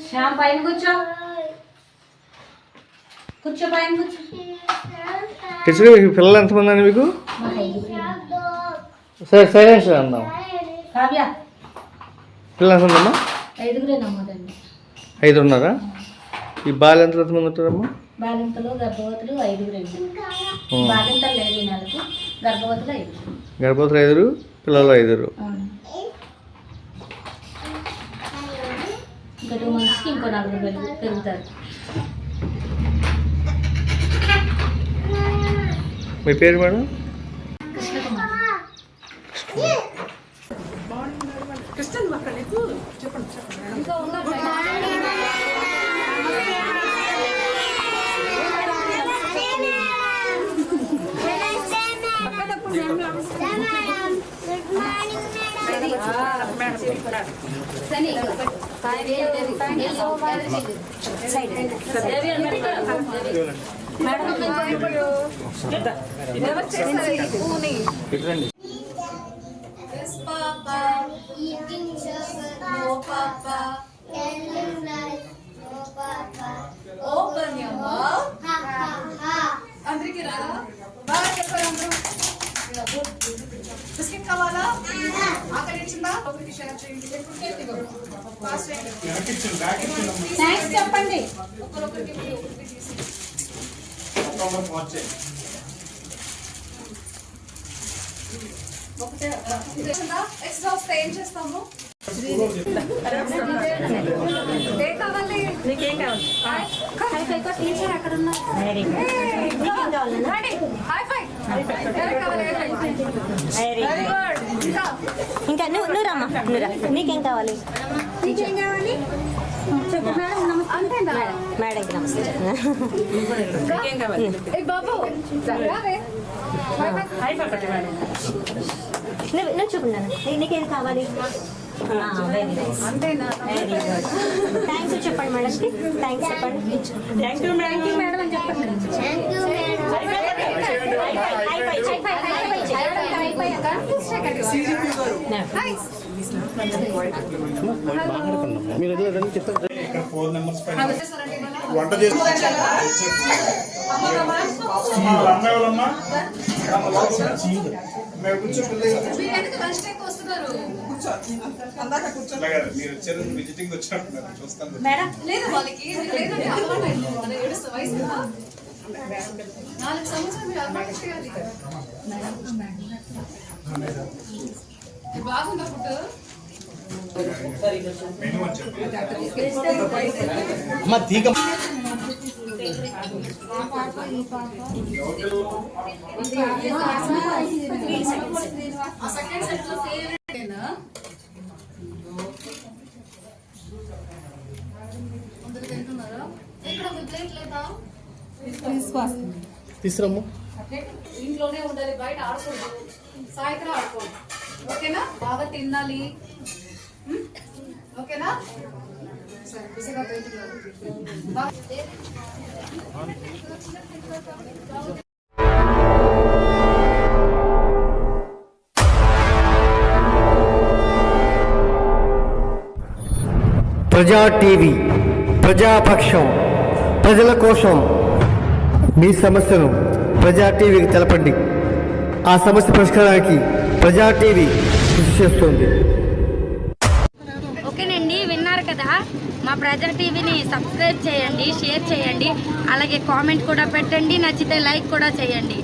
శ్యామ్ పైన కూర్చో కూర్చో పైన కూర్చో. పిల్లలు ఎంతమంది అండి మీకు? సరే సైలెన్స్ అందాం. కావ్య పిల్లలు ఎంతమందమ్మా? 5 నమ్మదండి. 5 ఉన్నారా? ఈ బాలింతలు ఎంతమంది ఉంటారమ్మా? బాలింతలు గర్భవతులు 5 బాలింతలు లేదు ఈ నెలకి, గర్భవతులు 5. గర్భవతులు 5, పిల్లలు 5. ఇంకా 2 మంత్స్కి ఇంకో 4 పెరుగుతారు. మీ పేరు మేడం? అందరికి రాదా? బాగా చెప్పారు అందరూ. బిస్కెట్ కావాలా? ఆకలి ఇచ్చిందా? ఒకరికి షేర్ చేయండి. థ్యాంక్స్ చెప్పండి. ఒకరికి ఎక్స్ట్రా వస్తే ఏం చేస్తాము? నీకేం కావాలి? టీచర్ అక్కడ ఉన్నారు. ఇంకా నువ్వు రమ్మా, నువ్వు రా. నీకేం కావాలి? నీకేం కావాలి? చెప్పు మేడం. నమస్తే మేడంకి నమస్తే. బాబు నువ్వు చూపున్నాను. నీకేం కావాలి? Very nice. Very good. Thanks చెప్పండి మేడంకి. థ్యాంక్స్ చెప్పండి. థ్యాంక్ యూ మేడం అని చెప్పండి. వంట చేసి మీరు వచ్చారు విజిటింగ్ వచ్చినట్టున్నారు చూస్తాను. లేదు వాళ్ళకి ఏడుస్తా వయసు 4 సంవత్సరాలు మీరు అలవాటు చేయాలి. బాగుందా ఫుడ్? మెనూ అని చెప్పి తీసుకురమ్ము. ఇంట్లోనే ఉండాలి, బయట ఆడుకోండి, సాయంత్రం ఆడుకోండి. ఓకేనా? బాగా తినాలి. ఓకేనా? సరే బిజీగా ప్రజా టీవీ, ప్రజాపక్షం, ప్రజల కోసం. మీ సమస్యను ప్రజా టీవీకి తెలపండి. ఆ సమస్య పరిష్కారానికి ప్రజా టీవీ కృషి చేస్తుంది. ఓకేనండి, విన్నారు కదా. మా ప్రజా టీవీని సబ్స్క్రైబ్ చేయండి, షేర్ చేయండి, అలాగే కామెంట్ కూడా పెట్టండి, నచ్చితే లైక్ కూడా చేయండి.